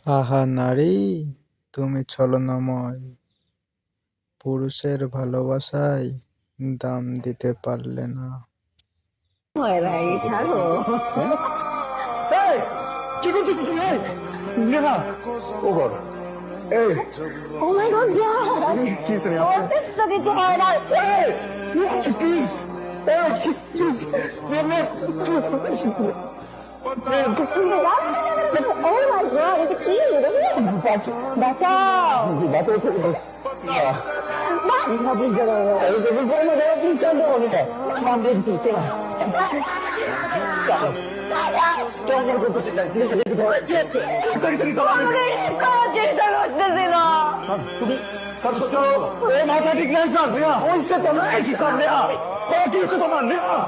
আহা নারী, তুমি ছলনাময়, পুরুষের ভালোবাসায় দাম দিতে পারলে না। হয় ভাই ছাড়ো। এই, কি করছিস তুই? এই, নেহা, ও গড, এই, ও মাই গড কি হয়েছে নেহা? তো কিছু হয় না। এই, প্লিজ, এই, please, Neha, oh my god এটা কি? বাঁচাও বাঁচাও তো, নেহা, প্লিজ যাও, এই, দেখুন, বলো না, যাও, প্লিজ, চল, যাও, নেহা, নাম দিয়ে দিচ্ছি, চলো, চলো, চল, চল, করতেছি না, প্লিজ, একটু ধরো, কি আছে? তাড়াতাড়ি ধরো, আমাকে করার চেষ্টা করতেছিল। তুমি, এই মাথা ঠিক নাই স্যার, নেহা, হয়েছে তো না, কি কর নেহা, কি হচ্ছে তোমার নেহা?